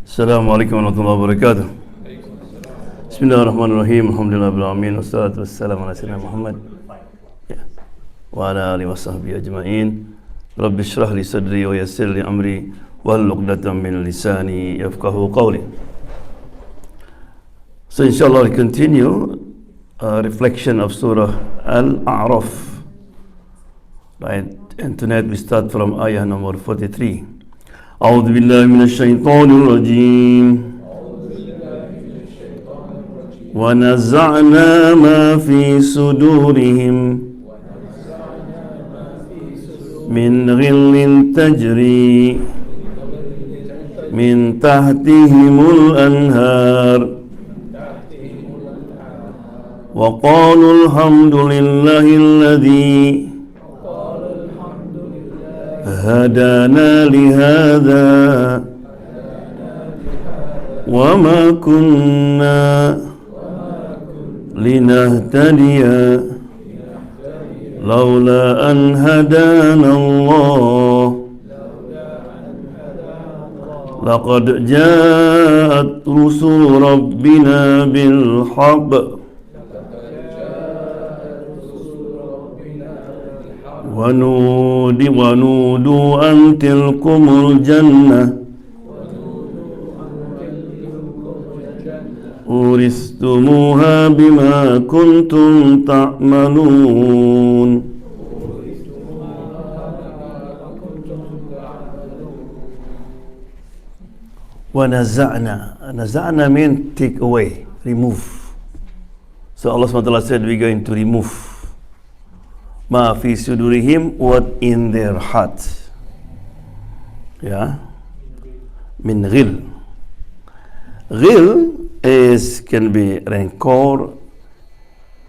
Assalamu alaikum warahmatullahi wabarakatuh. Bismillahirrahmanirrahim. Alhamdulillahirabbil alamin. Wassalatu wassalamu ala sayyidina Muhammad wa ala alihi washabbihi ajma'in. Rabbi shrah li sadri wa yassir li amri wahlul 'uqdatam min lisani yafqahu qawli. So inshallah we continue reflection of Surah Al-A'raf. Right, and tonight we start from ayah number 43. أعوذ بالله من الشيطان الرجيم ونزعنا ما في صدورهم من غل تجري من تحتهم الأنهار وقالوا الحمد لله الذي هدانا لهذا وما كنا لنهتدي لولا أن هدانا الله لقد جاءت رسل ربنا بالحق ونودوا أن تلكم الجنة أورثتموها بما كنتم تعملون. ونزعنا means take away, remove. So Allah SWT said we're going to remove ma fi sudurihim, what in their hearts. Yeah, min ghil. Ghil can be rancor,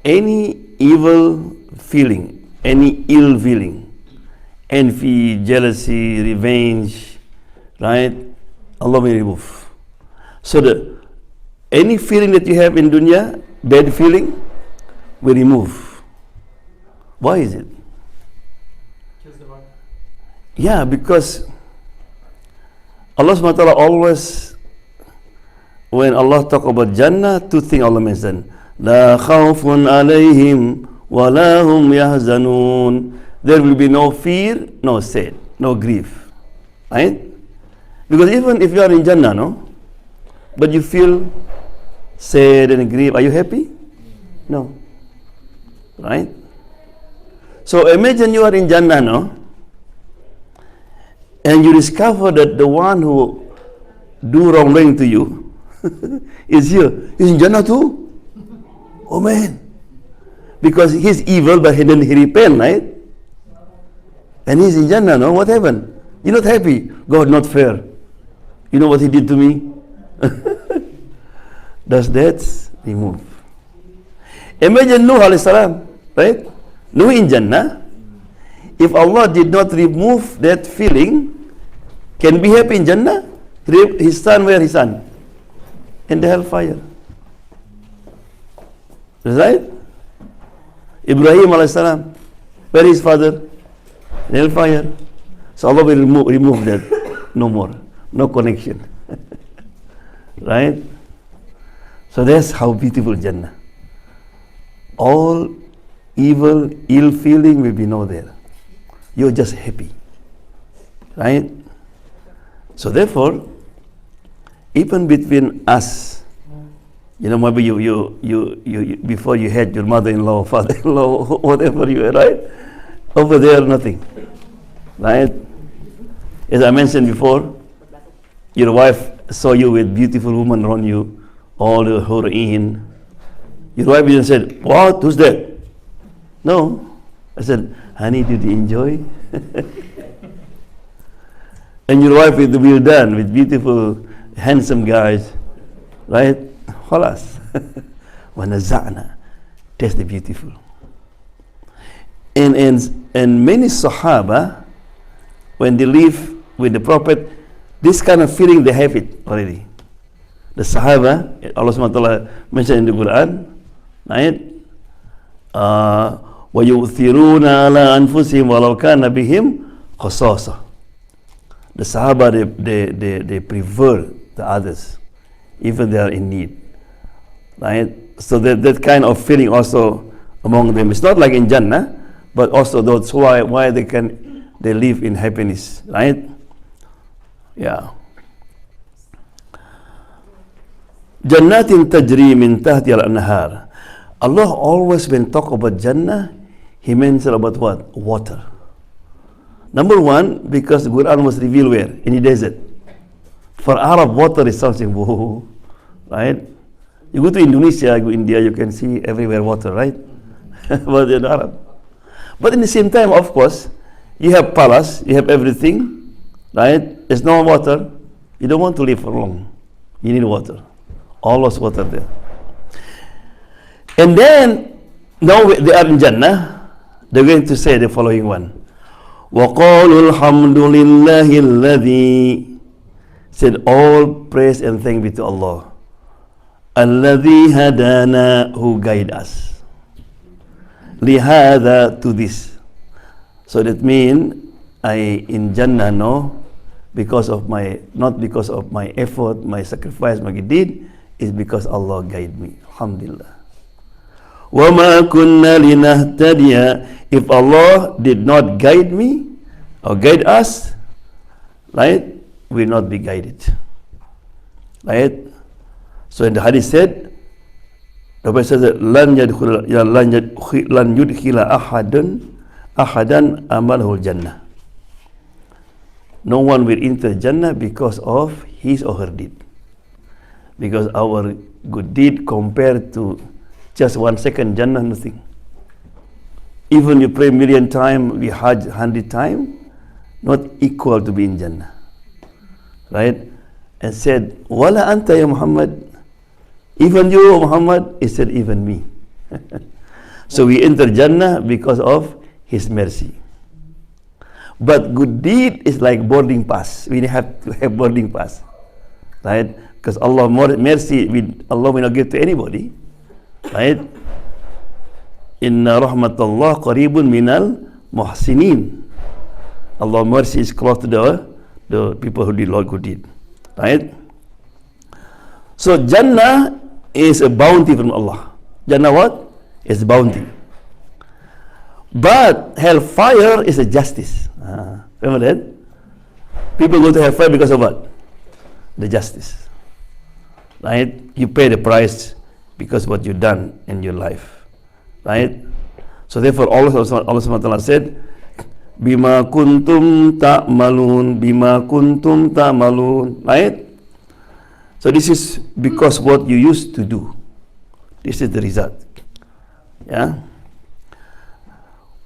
any evil feeling, any ill feeling, envy, jealousy, revenge, right? Allah will remove. So any feeling that you have in dunya, bad feeling, we remove. Why is it? Yeah, because Allah SWT always, when Allah talk about Jannah, two things Allah mentioned. La khawfun alayhim wa la hum yahzanun. There will be no fear, no sad, no grief. Right? Because even if you are in Jannah, no? But you feel sad and grief, are you happy? No. Right? So imagine you are in Jannah, no? And you discover that the one who do wrongdoing to you is here. He's in Jannah too? Oh man. Because he's evil, but then he repent, right? And he's in Jannah, no? What happened? You're not happy. God, not fair. You know what he did to me? Does that remove? Imagine Nuh alayhi salam, right? Nuh in Jannah, if Allah did not remove that feeling, can be happy in Jannah? His son, where his son? In the hellfire. Right? Ibrahim alayhi salam, where is his father? In hellfire. So Allah will remove that. No more. No connection. Right? So that's how beautiful Jannah. All evil, ill feeling will be no there. You're just happy. Right? So therefore, even between us, you know, maybe you before you had your mother-in-law, father-in-law, whatever you were, right? Over there, nothing. Right? As I mentioned before, your wife saw you with beautiful woman around you, all the heroin. Your wife even said, "What? Who's that?" No. I said, "Honey, did you enjoy?" And your wife with the wheel done, with beautiful, handsome guys, right? Khalas. وَنَزَعْنَا. That's the beautiful. And many Sahaba, when they live with the Prophet, this kind of feeling, they have it already. The Sahaba, Allah SWT mentioned in the Quran, right? وَيُؤْثِرُونَ عَلَىٰ أَنفُسِهِمْ وَلَوْ كَانَ بِهِمْ خَصَاصَةٌ. The Sahaba, they prefer the others, even they are in need. Right? So that kind of feeling also among them. It's not like in Jannah, but also that's why they live in happiness, right? Yeah. Jannatin tajri min tahti al-anhar. Allah always when talk about Jannah, He mentioned about what? Water. Number one, because the Quran was revealed where? In the desert. For Arab, water is something, whoa, right? You go to Indonesia, you go to India, you can see everywhere water, right? But in Arab. But in the same time, of course, you have palace, you have everything, right? There's no water. You don't want to live for long. You need water. Always water there. And then, now they are in Jannah, they're going to say the following one. وَقَالُوا الْحَمْدُ لِلَّهِ الَّذِي, said all praise and thank be to Allah. الَّذِي هَدَانَا, who guide us. لِهَذَا, to this. So that means I in Jannah no, because of not because of my effort, my sacrifice, my good deed, is because Allah guide me. Alhamdulillah. وَمَا كُنَّا لِنَهْتَدِيَ, if Allah did not guide me or guide us, right, we will not be guided. Right? So in the hadith said, the Prophet says that لَنْ يُدْخِلَ أَحَدًا أَمَلَهُ الْجَنَّةِ, no one will enter Jannah because of his or her deed. Because our good deed compared to just 1 second Jannah, nothing. Even you pray 1,000,000 times, we Hajj 100 times, not equal to be in Jannah. Right? And said, Wala anta ya Muhammad, even you Muhammad, he said, even me. So we enter Jannah because of His mercy. But good deed is like boarding pass. We have to have boarding pass. Right? Because Allah mercy, Allah will not give to anybody. Right? Inna rahmatullah qaribun minal muhsinin. Allah mercy is close to the people who did Lord good deed. Right? So Jannah is a bounty from Allah. Jannah what? Is bounty. But hellfire is a justice. Remember that? People go to hellfire because of what? The justice. Right? You pay the price because what you've done in your life. Right? So therefore Allah SWT said, Bima kuntum ta'malun, bima kuntum ta'malun. Right? So this is because what you used to do. This is the result. Yeah?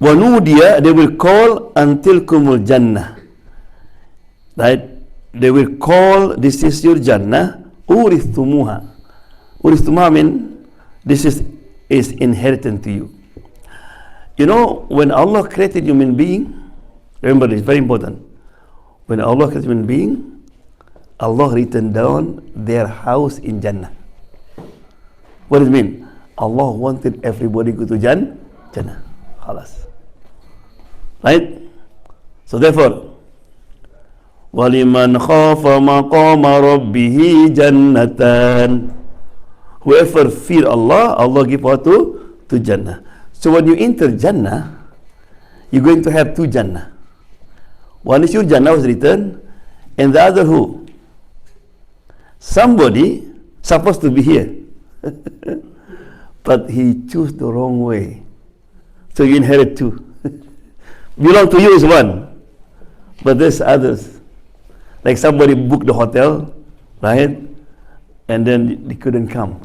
Wanudiya, they will call until kumul Jannah. Right? They will call, this is your Jannah, urithumuha. Urithumuha means this is inheritance to you. You know, when Allah created human being, remember this, very important. When Allah created human being, Allah written down their house in Jannah. What does it mean? Allah wanted everybody go to Jannah. Khalas. Right? So therefore, وَلِمَنْ خَافَ مَقَامَ رَبِّهِ جَنَّتَانِ, whoever fear Allah, Allah give what to Jannah. So when you enter Jannah, you're going to have two Jannah. One is your Jannah was written, and the other who? Somebody supposed to be here, but he chose the wrong way. So you inherit two. Belong to you is one, but there's others. Like somebody booked the hotel, right? And then they couldn't come.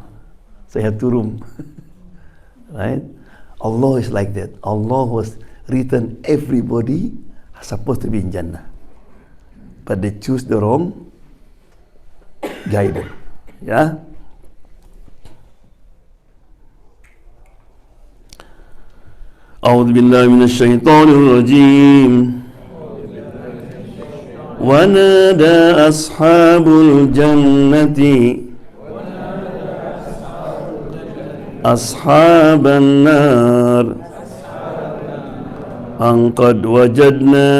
So you have two rooms. Right? Allah is like that. Allah was written everybody supposed to be in Jannah. But they choose the wrong guidance. Yeah? أعوذ بالله من الشيطان الرجيم ونادى أصحاب الجنة أصحاب النار أن قد وجدنا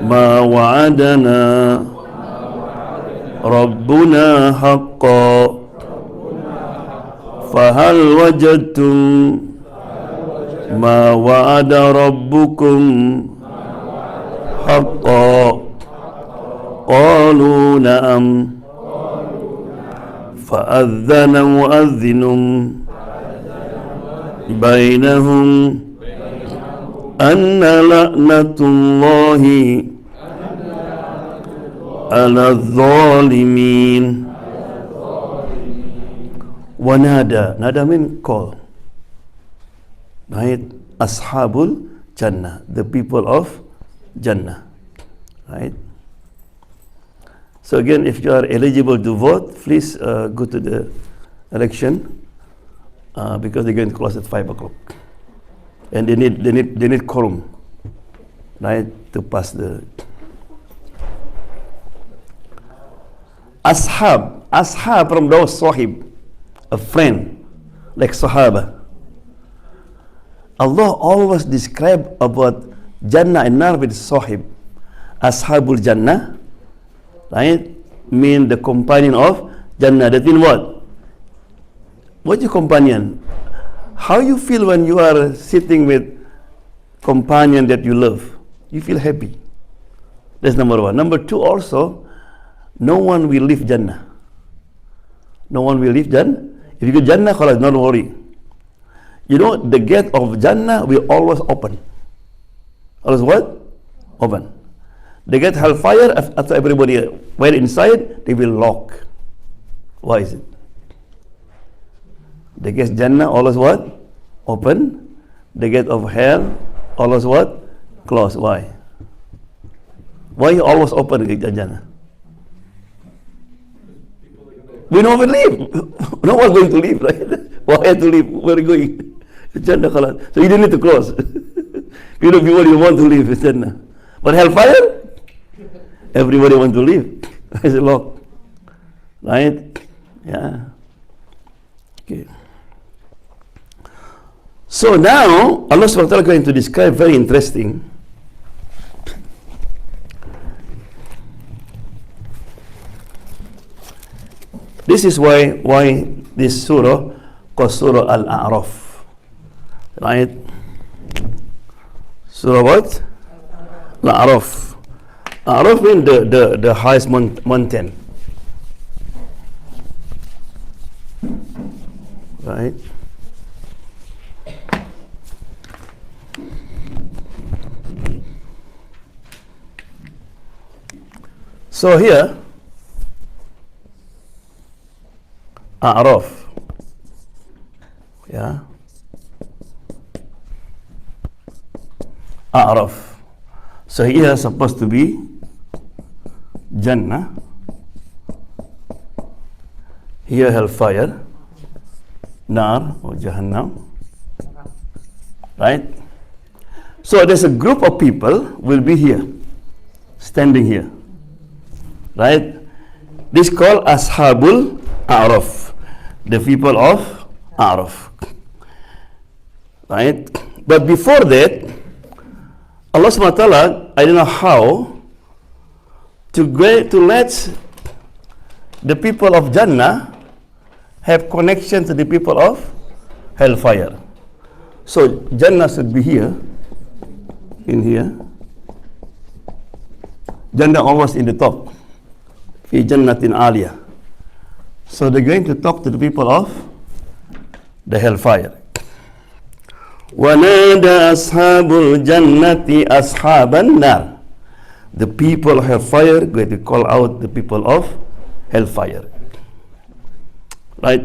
ما وعدنا ربنا حقا فهل وجدتم ما وعد ربكم حقا قالوا نعم فأذن مؤذن بينهم أن لعنة الله على الظالمين. Wanada, nada means call, right? Ashabul Jannah, the people of Jannah, right? So again, if you are eligible to vote, please go to the election because they're going to close at 5 o'clock, and they need quorum, right, to pass the ashab from those sahib, a friend, like Sahaba. Allah always describe about Jannah and Nar with Sahib. Ashabul Jannah, right, mean the companion of Jannah. That means what? What's your companion? How you feel when you are sitting with companion that you love? You feel happy. That's number one. Number two also, no one will leave Jannah. No one will leave Jannah. If you go Jannah, khalas, don't worry. You know, the gate of Jannah will always open. Always what? Open. The gate Hellfire, after everybody went inside, they will lock. Why is it? The gate Jannah always what? Open. The gate of Hell always what? Close. Why? Why you always open the gate Jannah? We know we leave. No one's going to leave, right? Why have to leave? Where are you going? Jannah khalas. So you don't need to close. You know, people you want to leave, it's Jannah. But Hellfire, everybody want to leave. It's a lock. Right? Yeah. Okay. So now, Allah subhanahu wa ta'ala is going to describe very interesting. This is why this surah called Surah Al-A'raf, right? Surah what? Al-A'raf. A'raf means the highest mountain, right? So here, A'raf, yeah, A'raf. So here is supposed to be Jannah, here Hellfire, Nar or Jahannam, right? So there's a group of people will be here, standing here, right? This is called Ashabul A'raf, the people of A'raf, right? But before that, Allah subhanahu wa ta'ala, I don't know how, to let the people of Jannah have connection to the people of Hellfire. So Jannah should be here, in here. Jannah almost in the top. Fi Jannatin Aliyah. So they're going to talk to the people of the Hellfire. وَنَادَى أَصْحَابُ الْجَنَّةِ أَصْحَابَ النَّارِ. The people of Hellfire going to call out the people of Hellfire. Right?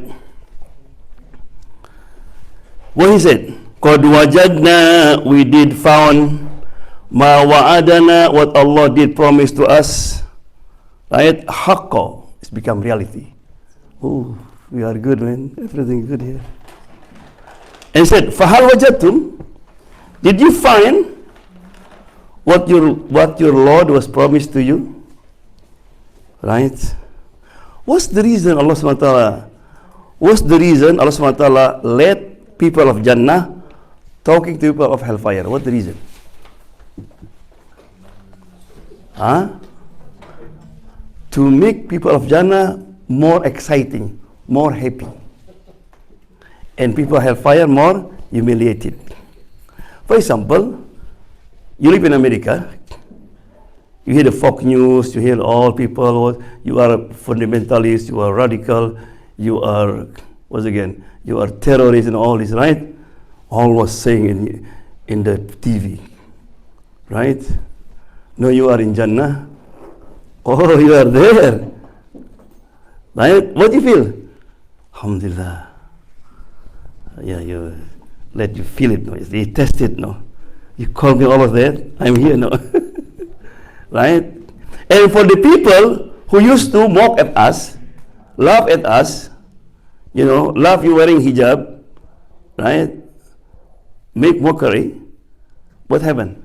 What he said? قَدْ وَجَدْنَا, we did found, مَا وَعَدَنَا, what Allah did promise to us. Right? حَقًّا, it's become reality. Oh, we are good, man. Everything good here. And said, فَهَلْ وَجَدْتُمْ, did you find what your Lord was promised to you? Right? What's the reason Allah subhanahu wa ta'ala, let people of Jannah talking to people of Hellfire? What's the reason? Huh? to make people of Jannah more exciting, more happy, and people of hellfire more humiliated. For example, you live in America, you hear the Fox News, you hear all people, you are a fundamentalist, you are radical, you are, you are terrorist and all this, right? All was saying in the TV, right? No, you are in Jannah. Oh, you are there. Right? What do you feel? Alhamdulillah. Yeah, you let you feel it. No? You test it. No? You call me all of that. I'm here. No? Right? And for the people who used to mock at us, laugh at us, laugh you wearing hijab, right? Make mockery. What happened?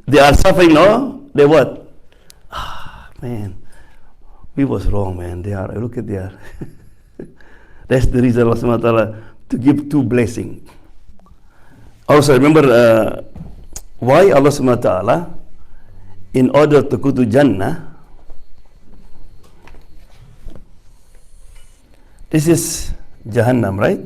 They are suffering, no? They what? Man, we was wrong, man. Look at their. That's the reason Allah subhanahu wa ta'ala to give two blessings. Also, remember why Allah subhanahu wa ta'ala, in order to go to Jannah, this is Jahannam, right?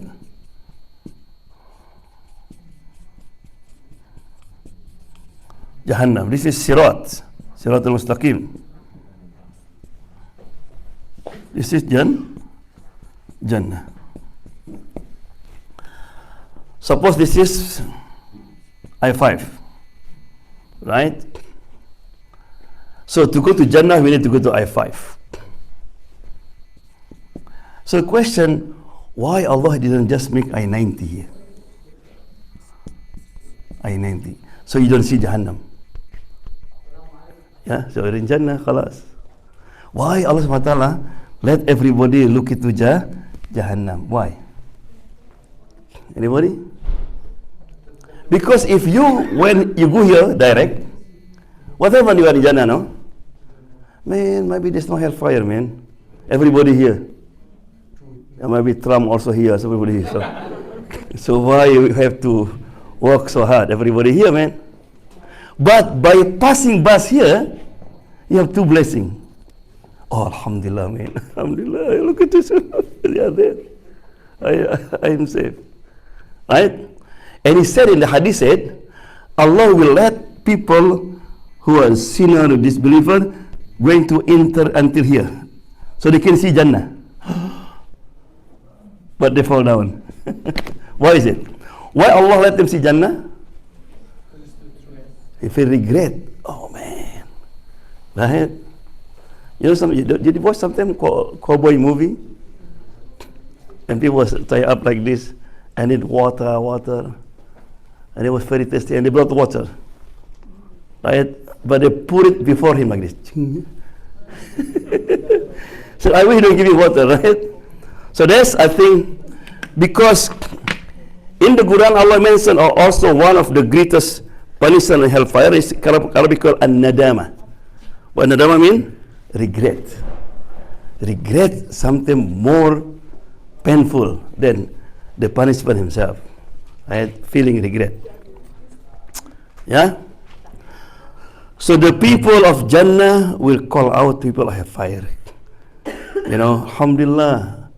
Jahannam. This is Sirat al-Mustaqim. This is Jannah. Suppose this is I-5, right? So to go to Jannah, we need to go to I-5. So the question, why Allah didn't just make I-90 here? I-90. So you don't see Jahannam. Yeah, so you're in Jannah, khalas. Why Allah subhanahu wa ta'ala let everybody look into Jahannam? Why? Anybody? Because when you go here direct, whatever you are in Jannah, no? Man, maybe there's no hellfire, man. Everybody here. And maybe Trump also here, so everybody here. So why you have to work so hard? Everybody here, man. But by passing bus here, you have two blessings. Oh, Alhamdulillah, man. Alhamdulillah. Look at this. They are there. I am safe. Right? And he said in the hadith, said, Allah will let people who are sinner or disbeliever going to enter until here. So they can see Jannah. But they fall down. Why is it? Why Allah let them see Jannah? If they regret, oh man, right? Did you watch something cowboy movie? And people was tied up like this, and need water, and it was very tasty, and they brought water, right? But they put it before him like this. So I wish they don't give you water, right? So that's, I think, because in the Quran Allah mentioned also one of the greatest punishment in hellfire is Arabic called an-nadama. What nadama mean? Regret. Regret something more painful than the punishment himself. Right? Feeling regret. Yeah? So the people of Jannah will call out people of hellfire. Alhamdulillah.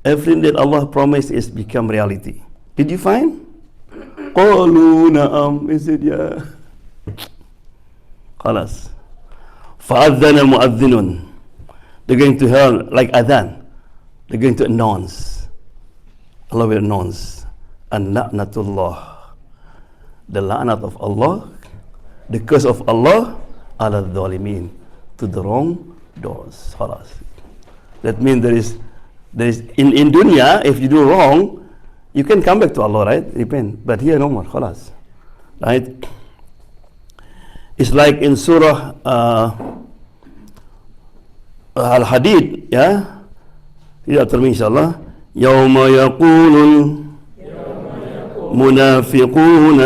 Everything that Allah promised is become reality. Did you find? Qalu na'am. He said, yeah. Khalas. Fa'adhan al-mu'adhinun. They're going to hell like adhan. They're going to announce. Allah will announce. An-la'natullah. The la'nat of Allah, the curse of Allah, ala dhalimin, to the wrong doors. Khalas. That means there is in dunya, if you do wrong, you can come back to Allah, right? Repent. But here no more, khalas. Right? It's like in Surah Al-Hadid, yeah? Yeah, tell me inshallah. يَوْمَ يَقُولُ الْمُنَافِقُونَ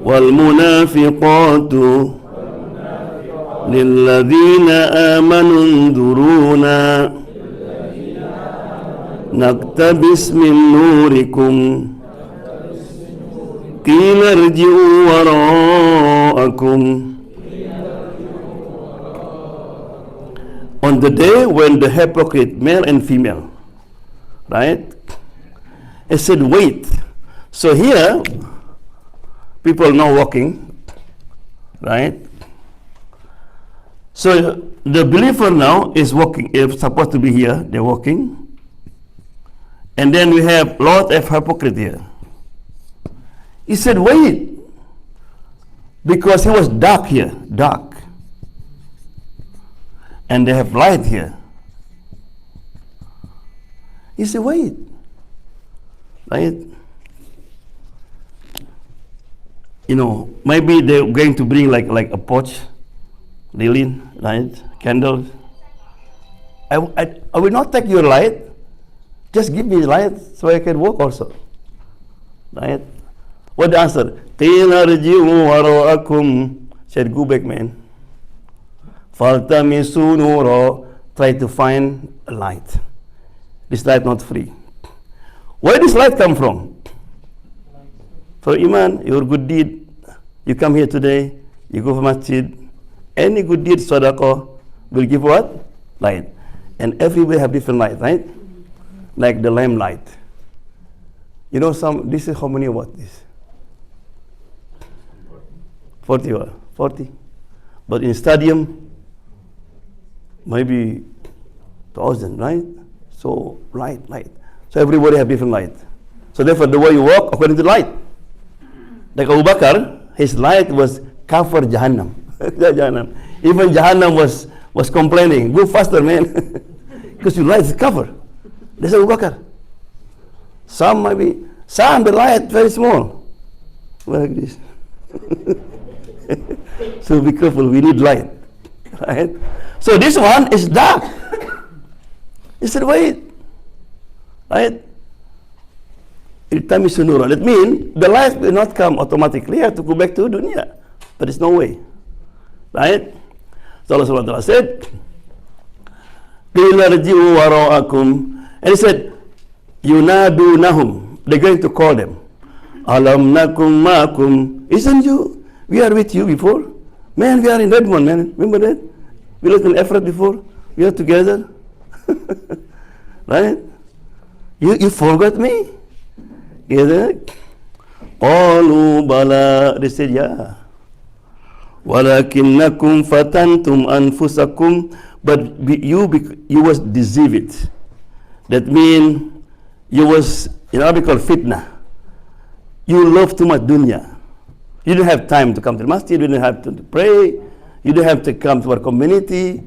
وَالْمُنَافِقَاتُ لِلَّذِينَ آمَنُوا انظُرُونَا نقتبس من نوركم قيل ارجعوا وراءكم on the day when the hypocrite, male and female, right? It said, wait. So here, people now walking, right? So the believer now is walking, is supposed to be here, they're walking. And then we have lot of hypocrite here. He said, wait, because he was dark here, dark. And they have light here. He said, wait, right? You know, maybe they're going to bring like a torch, lilin, right? Candles. I will not take your light. Just give me light so I can walk also. Right? What the answer? Qila rji'u wara'akum. Said, go back, man. Faltamisu nura. Try to find a light. This light not free. Where does light come from? For Iman, your good deed. You come here today, you go for masjid. Any good deed, sadaqah, will give what? Light. And everywhere have different light, right? Like the lamplight. You know, this is how many watt this? 40 watt. 40. But in stadium, maybe 1,000, right? So light. So everybody have different light. So therefore, the way you walk according to light. Like Abu Bakr, his light was cover Jahannam. Even Jahannam was complaining, go faster, man, because your light is covered. That's Abu Bakr. Some the light very small, like this. So be careful, we need light, right? So this one is dark. He said, wait, right? That means the light will not come automatically. You have to go back to dunya. But there's no way. Right? So Allah subhanahu wa ta'ala said, and he said, Yunadunahum. They're going to call them. Alam nakum ma'akum. Isn't you? We are with you before. Man, we are in Redmond, man. Remember that? We looked in effort before. We are together. Right? You forgot me? Qalu bala. They said, yeah. Walakinnakum fatantum anfusakum. But you was deceived. That means you was, in Arabic called fitna. You love too much dunya. You didn't have time to come to the masjid. You didn't have to pray. You didn't have to come to our community.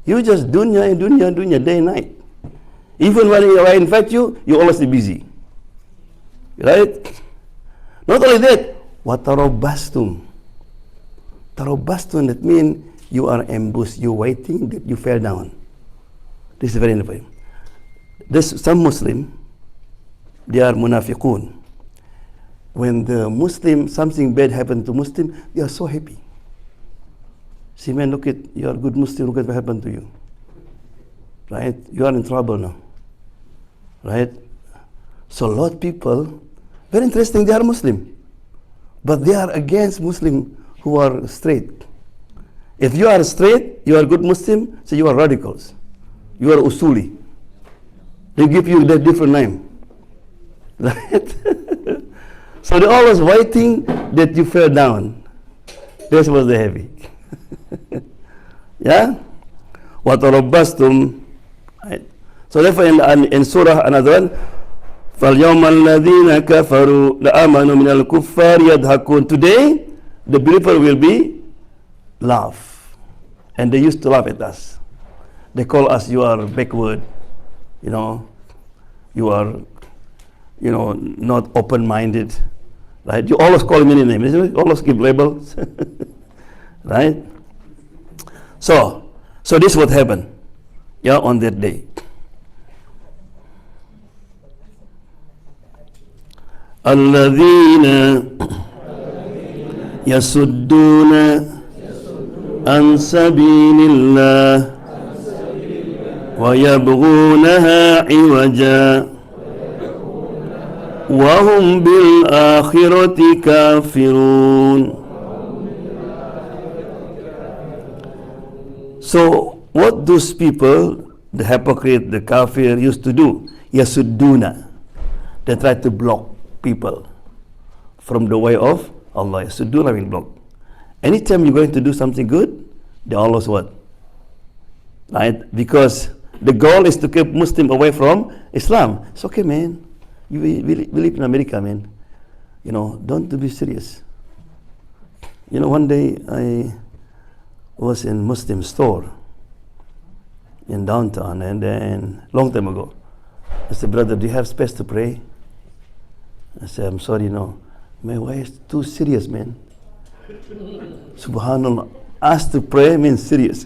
You just dunya, day and night. Even when I invite you, you always be busy. Right? Not only that, watarabastum. Tarabastum, that means you are ambushed, you waiting, that you fell down. This is very important. There's some Muslim, they are munafiqun. When the Muslim, something bad happened to Muslim, they are so happy. See, man, look at, you are a good Muslim, look at what happened to you. Right? You are in trouble now. Right? So a lot of people, very interesting, they are Muslim. But they are against Muslim who are straight. If you are straight, you are a good Muslim, so you are radicals. You are usuli. They give you that different name. Right? So they're always waiting that you fell down. That's what they heavy. Yeah? وَتَرَبَّسْتُمْ. Right? So therefore in Surah another one, فَالْيَوْمَ الَّذِينَ كَفَرُوا لَآمَنُوا مِنَ الْكُفَّارِ يَضْحَكُونَ. Today, the believer will be laugh. And they used to laugh at us. They call us, you are backward, you know, you are, you know, not open-minded, right? You always call many names, you always give labels, right? So this is what happened, yeah, on that day. الذين يصدون عن سبيل الله ويبغونها عوجا وهم بالآخرة كافرون. So what those people, the hypocrite, the kafir, used to do, yasudduna, they try to block people from the way of Allah. Yasudduna means block. Anytime you're going to do something good, they always what? Right? Because the goal is to keep Muslim away from Islam. It's okay, man. We live in America, man. You know, don't be serious. You know, one day I was in Muslim store in downtown, and then long time ago, I said, brother, do you have space to pray? I said, I'm sorry, no. Man, why is too serious, man? Subhanallah. Ask to pray means serious.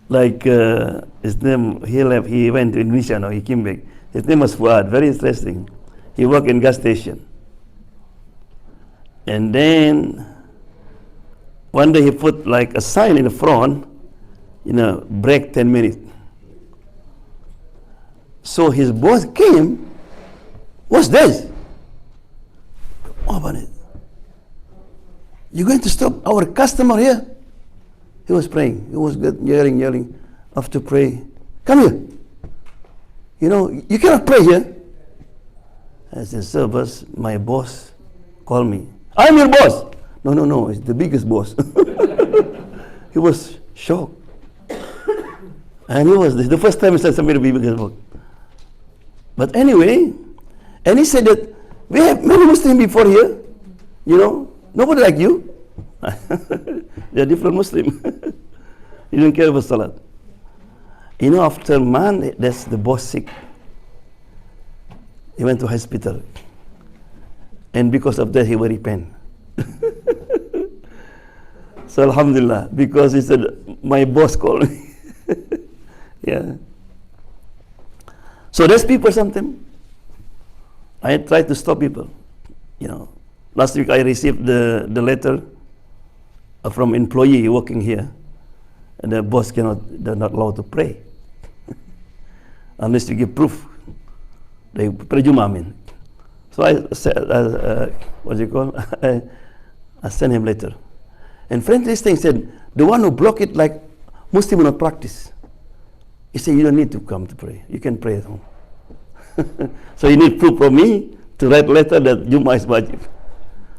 Like his name, he went to Indonesia, no, he came back. His name was Fuad, very interesting. He worked in gas station. And then one day he put like a sign in the front, you know, break 10 minutes. So his boss came, what's this? Open it. You're going to stop our customer here? He was praying. He was yelling. After pray, come here. You know, you cannot pray here. I said, sir, boss, my boss called me. I'm your boss. No, it's the biggest boss. He was shocked. And he was the first time he said somebody the biggest boss. But anyway, and he said that we have many Muslims before here. You know, nobody like you. They are different Muslim. You don't care about Salat. You know, after a month, that's the boss sick. He went to hospital. And because of that, he will repent. So alhamdulillah, because he said, my boss called me. Yeah. So there's people sometimes. I try to stop people. You know, last week I received the letter from employee working here, and the boss they're not allowed to pray unless you give proof. They pray Juma, I mean. So I said, what do you call? I sent him letter, and friendly thing said, the one who block it like Muslim will not practice. He said, you don't need to come to pray. You can pray at home. So you need proof from me to write letter that Juma is wajib.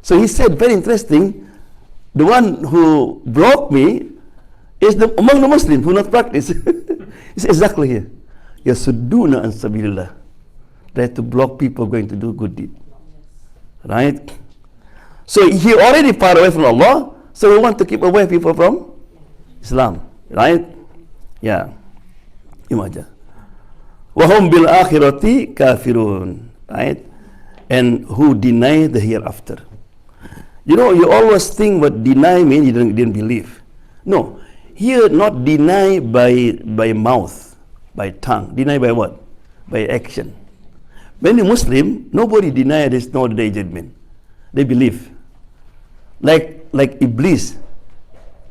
So he said, very interesting. The one who blocked me is among the Muslims who not practice. He said exactly here. Yasudduna an sabilillah. They have to block people going to do good deed. Right? So he already far away from Allah, so we want to keep away people from Islam. Right? Yeah. Imagine. Wahum bil akhirati kafirun. Right? And who deny the hereafter. You know, you always think what deny means you didn't believe. No. Here, not deny by mouth, by tongue. Deny by what? By action. When a Muslim, nobody deny there's no day judgment. They believe. Like Iblis.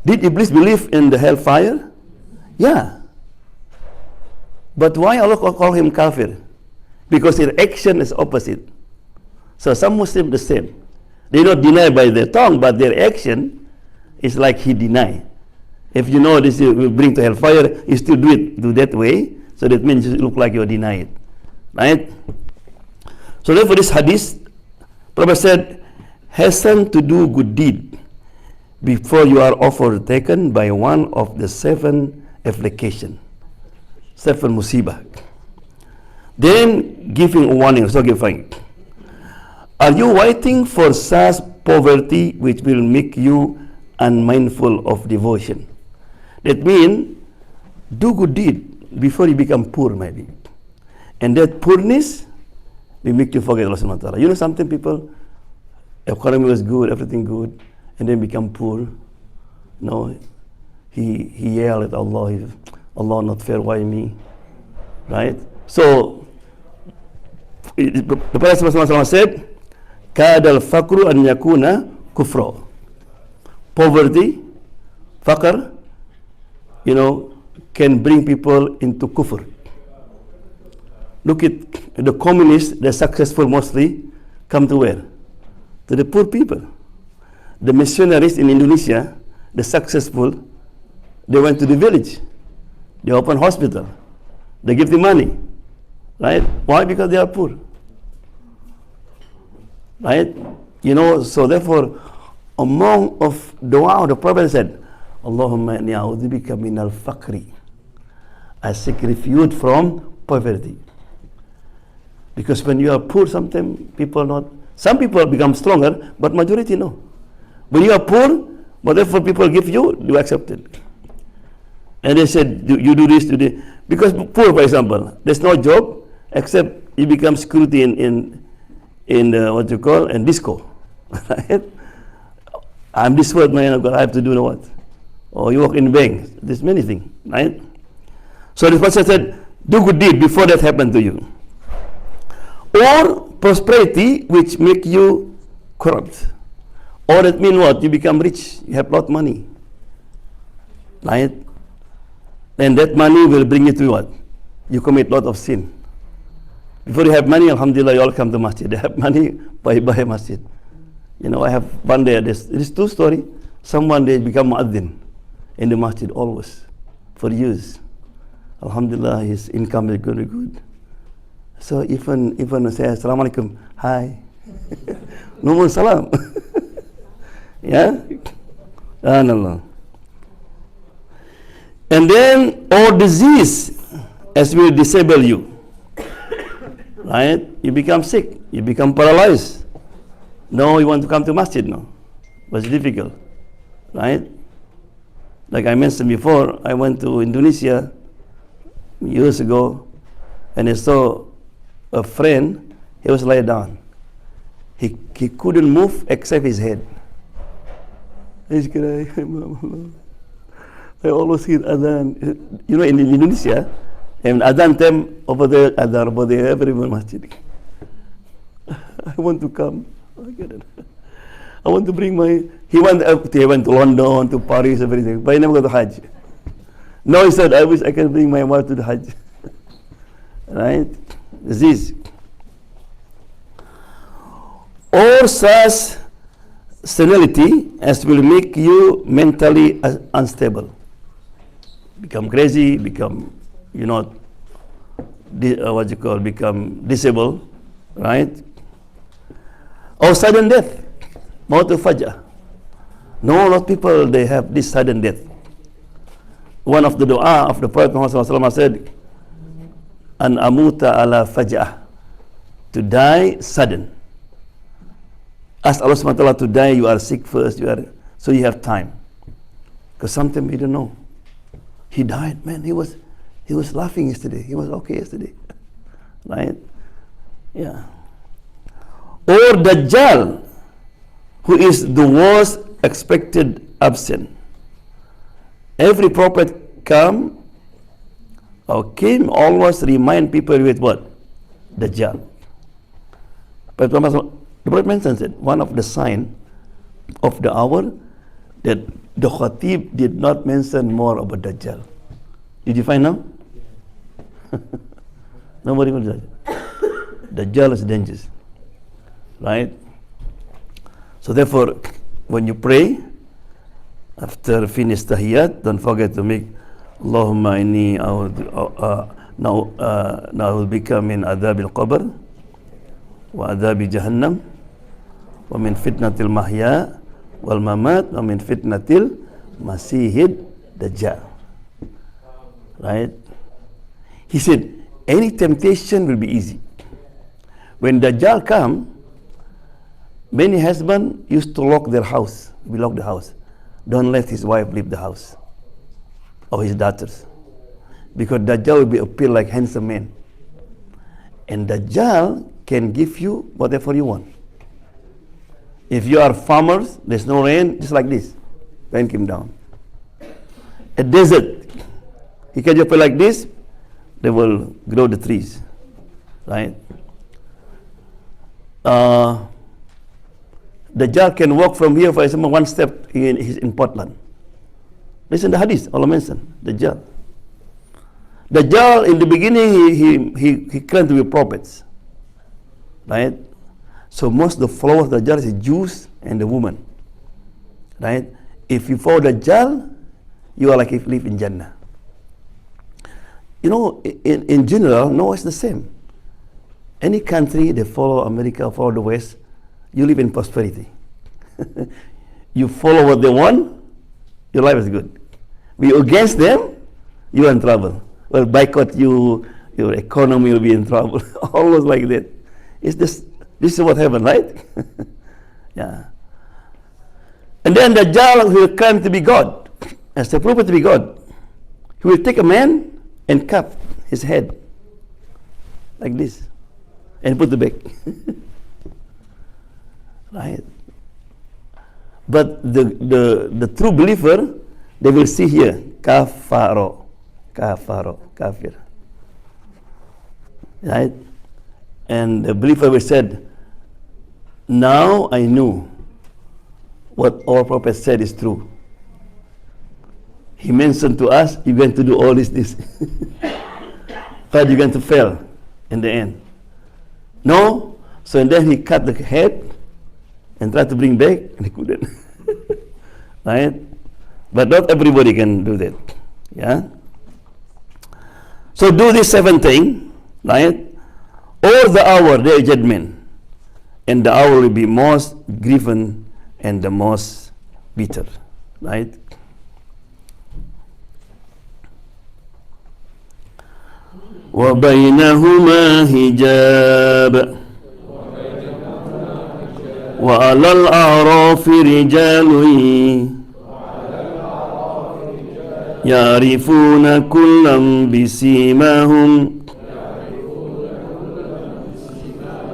Did Iblis believe in the hellfire? Yeah. But why Allah call him kafir? Because their action is opposite. So some Muslims the same. They don't deny by their tongue, but their action is like he deny. If you know this will bring to hellfire, you still do that way. So that means you look like you deny it. Right? So therefore this hadith, Prophet said, hasten to do good deed before you are overtaken by one of the 7 affliction, 7 musibah. Then giving a warning, so giving. Are you waiting for such poverty which will make you unmindful of devotion? That means, do good deed before you become poor maybe. And that poorness will make you forget Allah subhanahu wa ta'ala. You know something people, economy was good, everything good, and then become poor. No, he yelled at Allah, Allah not fair, why me? Right? So, the Prophet sallallahu alaihi wasallam said, Kadal fakru an yakuna kufra. Poverty, fakr, you know, can bring people into kufr. Look at the communists, they're successful mostly, come to where? To the poor people. The missionaries in Indonesia, the successful, they went to the village. They opened hospital. They give the money. Right? Why? Because they are poor. Right? So therefore, among of dua, the Prophet said, Allahumma inni a'udzubika min al-faqri. I seek refuge from poverty. Because when you are poor, sometimes some people become stronger, but majority no. When you are poor, whatever people give you, you accept it. And they said, you do this, do this. Because poor, for example, there's no job except you become security in what you call, in disco. Right? I'm this word, man, I have to do what? Or you work in bank. There's many things, right? So the Prophet said, do good deed before that happened to you. Or prosperity which make you corrupt. Or that means what? You become rich, you have a lot of money. Right? And that money will bring you to what? You commit a lot of sin. Before you have money, alhamdulillah, you all come to masjid. They have money, buy masjid. I have one day, this true story. Someone, they become muaddin in the masjid always, for years. Alhamdulillah, his income is very good. So even say, Assalamu alaikum, hi. No more salam. Yeah? Allah. And then, or disease, as will disable you. Right? You become sick, you become paralyzed. No, you want to come to masjid, no. But it's difficult. Right? Like I mentioned before, I went to Indonesia years ago, and I saw a friend, he was laid down. He couldn't move except his head. He's crying. I always hear adhan. In Indonesia, and adhan time over there, adhan over there, everyone masjid. I want to come. I want to bring he went to London, to Paris, everything, but he never got to Hajj. No, he said, I wish I can bring my wife to the Hajj. Right? Disease. Or such senility as will make you mentally unstable. Become crazy, become, become disabled, right? Or sudden death. Mautu faj'ah. No, a lot of people, they have this sudden death. One of the dua of the Prophet Muhammad said, An amuta ala faj'ah. To die sudden. Ask Allah subhanahu wa ta'ala to die, you are sick first, so you have time. Because sometimes we don't know. He died, man, he was laughing yesterday. He was okay yesterday. Right? Yeah. Or Dajjal, who is the worst expected absent. Every prophet came always remind people with what? Dajjal. But the Prophet mentions it, one of the sign of the hour, that the Khatib did not mention more about Dajjal. Did you find now? Nobody will judge. Dajjal is dangerous. Right? So therefore, when you pray, after finish tahiyat, don't forget to make Allahumma inni na'udhbika min adhab al-qabr wa adhab jahannam wa min fitnatil mahya wal mamat wa min fitnatil masihid dajjal. Right? He said, any temptation will be easy. When Dajjal come, many husbands used to lock their house. We lock the house. Don't let his wife leave the house, or his daughters, because Dajjal will appear like handsome man, and Dajjal can give you whatever you want. If you are farmers, there's no rain, just like this, rain came down. A desert, he can just put like this, they will grow the trees, right? Dajjal can walk from here, for example, one step in Portland. Listen to the hadith, Allah mentioned, Dajjal. Dajjal, in the beginning, he claimed to be prophets, right? So most of the followers of Dajjal is Jews and the woman, right? if you follow Dajjal, you are like if you live in Jannah. You know, in general, no, it's the same. Any country, they follow America, follow the West, you live in prosperity. You follow what they want, your life is good. If you're against them, you're in trouble. Well, boycott you, your economy will be in trouble. Almost like that. This is what happened, right? Yeah. And then Dajjal will claim to be God, as the prophet to be God. He will take a man and cut his head like this and put the back. Right? But the true believer, they will see here, kafir. Right? And the believer will said, now I knew what our prophet said is true. He mentioned to us, you're going to do all this. But you're going to fail in the end. No? So and then he cut the head and tried to bring back, and he couldn't. Right? But not everybody can do that. Yeah? So do this 7 things, right? Or the hour, day of judgment. And the hour will be most grievous and the most bitter. Right? وَبَيْنَهُمَا حِجَابٌ وَعَلَى الْأَعْرَافِ رِجَالٌ يَعْرِفُونَ كُلًّا بِسِيمَاهُمْ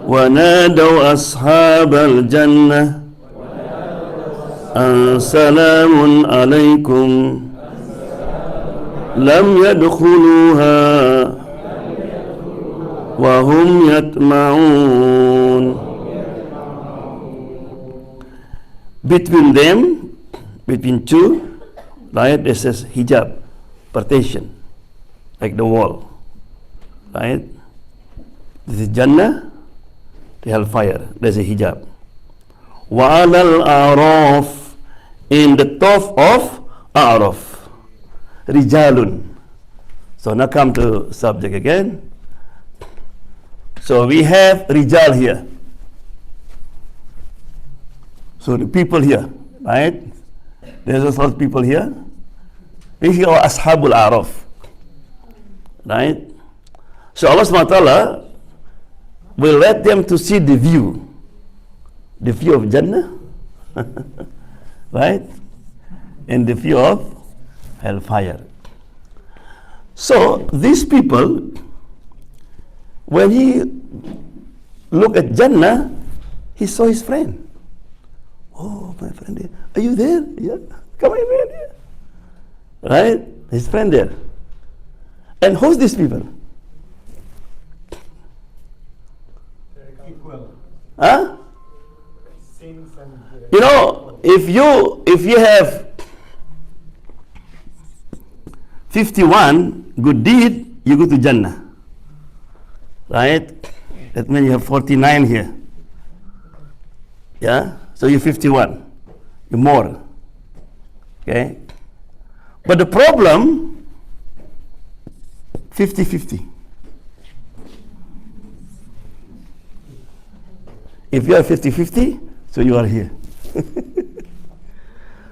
وَنَادَوْا أَصْحَابَ الْجَنَّةِ أَنْ سَلَامٌ عَلَيْكُمْ لَمْ يَدْخُلُوهَا وَهُمْ يَطْمَعُونَ. Between them, between two, right, there says hijab, partition, like the wall, right? This is Jannah, the hellfire, there's a hijab. وَعَلَى الْأَعْرَافِ, in the top of A'raf, rijalun. So now come to subject again. So we have rijal here. So the people here, right? There's a lot of people here. We are Ashabul A'raf, right? So Allah subhanahu wa ta'ala will let them to see the view of Jannah, right? And the view of hellfire. So these people, when he looked at Jannah, he saw his friend. Oh, my friend, are you there? Yeah, come in here. Right? His friend there. And who's these people? Equal. Huh? Sins and You know, if you have 51 good deed, you go to Jannah. Right? That means you have 49 here. Yeah? So you're 51. You're more. Okay? But the problem, 50-50. If you are 50-50, so you are here.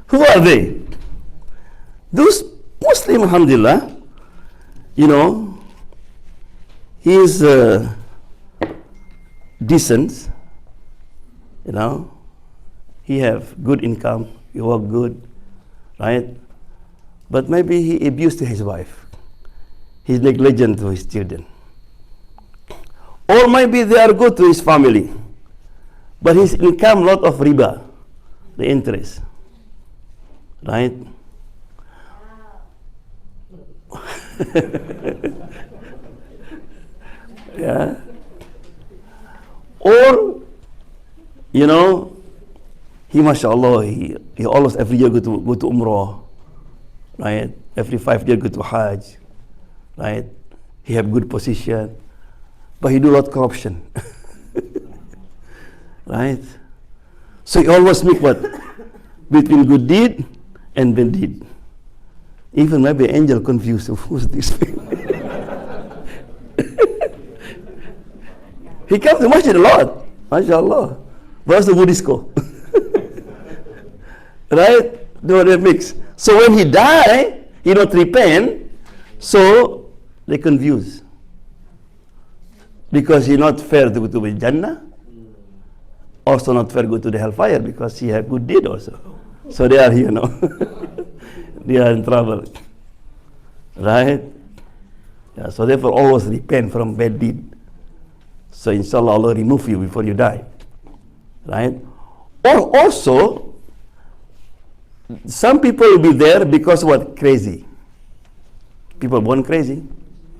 Who are they? Those Muslim, alhamdulillah, you know, he is decent, you know, he have good income, he work good, right? But maybe he abused his wife. He's negligent to his children. Or maybe they are good to his family, but his income lot of riba, the interest, right? Yeah. Or, you know, he mashallah, he always every year go to Umrah, right? Every 5 years go to Hajj, right? He have good position, but he do lot corruption, right? So he always make what? Between good deed and then did. Even maybe angel confused, who's this? He comes to masjid a lot, mashallah. Where's the Buddhisco? Right? Do they mix? So when he die, he not repent, so they confuse. Because he not fair to go to the Jannah, also not fair to go to the hellfire because he have good deed also. So they are here now. They are in trouble. Right? Yeah, so therefore always repent from bad deed. So inshallah Allah remove you before you die. Right? Or also, some people will be there because what? Crazy. People born crazy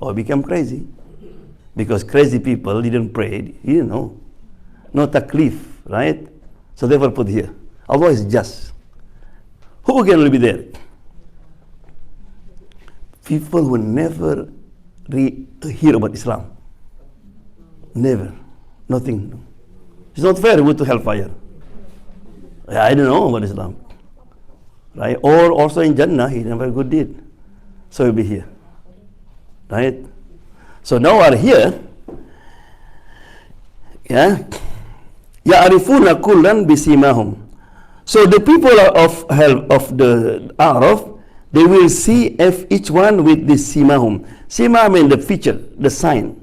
or become crazy. Because crazy people didn't pray, you didn't know. No taklif, right? So therefore put here. Allah is just. Who can be there? People who never hear about Islam. Never. Nothing. It's not fair to go to hellfire. I don't know about Islam. Right? Or also in Jannah, he never good deed. So he'll be here. Right? So now we are here. Yeah. Ya'rifuna kullan bisimahum. So the people of the Araf, they will see if each one with the simahum. Sima means the feature, the sign.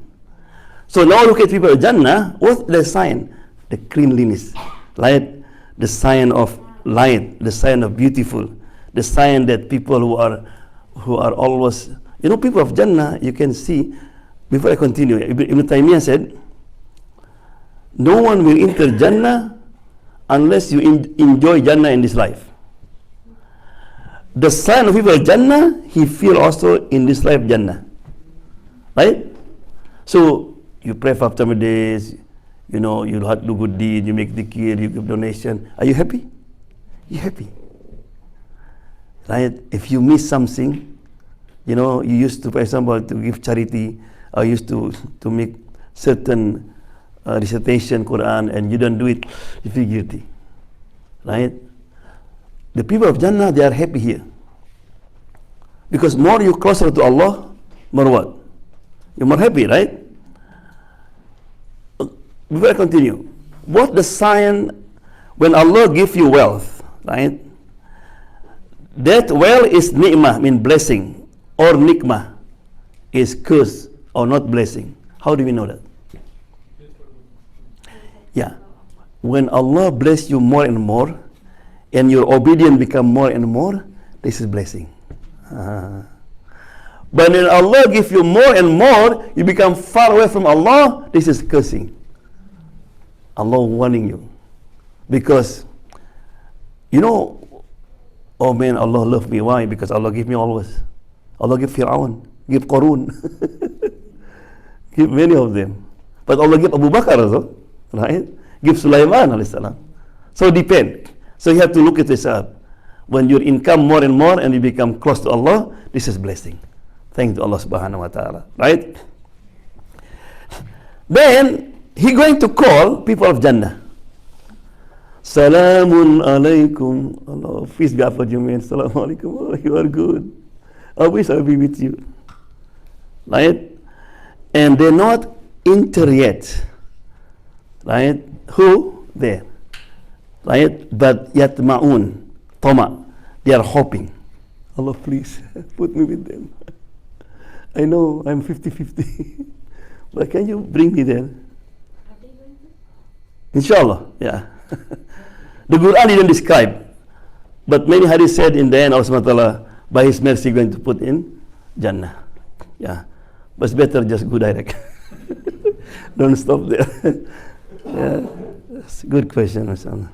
So now look at people of Jannah. What's the sign? The cleanliness, right? The sign of light, the sign of beautiful, the sign that people who are always, people of Jannah, you can see. Before I continue, Ibn Taymiyyah said, no one will enter Jannah unless you enjoy Jannah in this life. The sign of people of Jannah, he feel also in this life Jannah. Right? So, you pray for 5 days, you have to do good deed, you make dhikr, you give donation. Are you happy? You happy. Right? If you miss something, you used to, for example, to give charity, or used to make certain recitation Quran, and you don't do it, you feel guilty. Right? The people of Jannah, they are happy here. Because more you closer to Allah, more what? You're more happy, right? Before I continue, what the sign when Allah give you wealth, right? That wealth is ni'mah, mean blessing, or nikmah is curse or not blessing. How do we know that? Yeah. When Allah bless you more and more, and your obedience become more and more, this is blessing. But when Allah give you more and more, you become far away from Allah, this is cursing. Allah warning you. Because, oh man, Allah love me. Why? Because Allah give me always. Allah give Fir'aun, give Qarun, give many of them. But Allah give Abu Bakr also, right? Give Sulaiman alayhi salam. So depend. So you have to look at this up. When your income more and more and you become close to Allah, this is blessing. Thanks to Allah subhanahu wa ta'ala. Right? Then he going to call people of Jannah. Salamun alaykum. Allah, peace be upon you, man. Salamun alaykum. Oh, you are good. I wish I'll be with you. Right? And they're not enter yet. Right? Who? There. Right? But yatma'un. Tama. They are hoping. Allah, please put me with them. I know I'm 50-50. But can you bring me there? Inshallah. Yeah. The Quran didn't describe. But many hadith said in the end, Allah subhanahu wa ta'ala, by His mercy, going to put in Jannah. Yeah. But it's better just go direct. Don't stop there. Yeah. That's a good question, mashallah.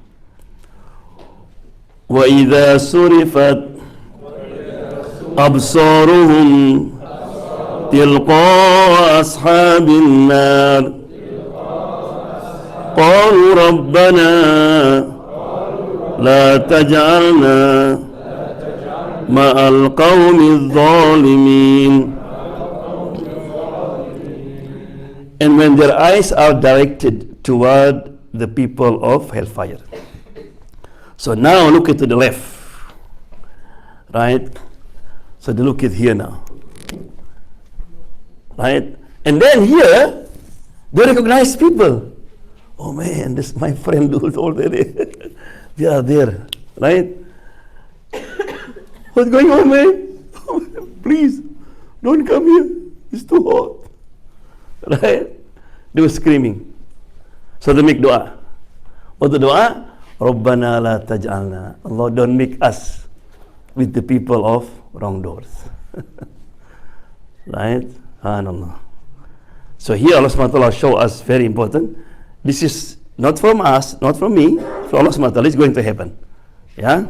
وَإِذَا صُرِفَتْ أَبْصَارُهُمْ تِلْقَاءَ أَصْحَابِ النَّارِ قَالُوا رَبَّنَا لَا تَجْعَلْنَا مَعَ الْقَوْمِ الظَّالِمِينَ. And when their eyes are directed toward the people of hellfire. So now look at to the left. right? So they look at here now, right? And then here, they recognize people. Oh man, this is my friend who's already, they are there, right? What's going on, man? Please, don't come here. It's too hot, right? They were screaming. So they make dua. What the dua? Rabbana la taj'alna. Allah, don't make us with the people of wrong doors. Right? SubhanAllah. So here Allah subhanahu wa ta'ala show us very important. This is not from us, not from me, from Allah subhanahu wa ta'ala. It's going to happen. Yeah?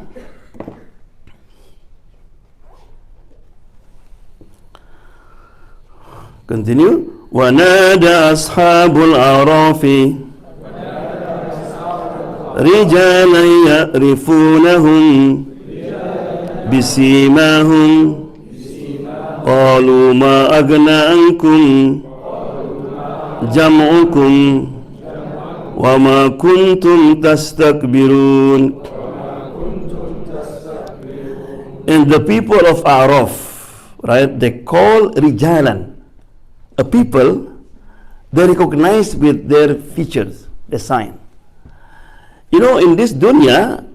Continue. وَنَادَى أَصْحَابُ الْأَعْرَافِ رِجَالًا يَعْرِفُونَهُمْ بِسِيمَاهُمْ قَالُوا مَا أَغْنَى عَنْكُمْ جَمْعُكُمْ وَمَا كُنْتُمْ تَسْتَكْبِرُونَ. And the people of Araf, right, they call Rijalan, a people they recognize with their features, the sign. You know, in this dunya,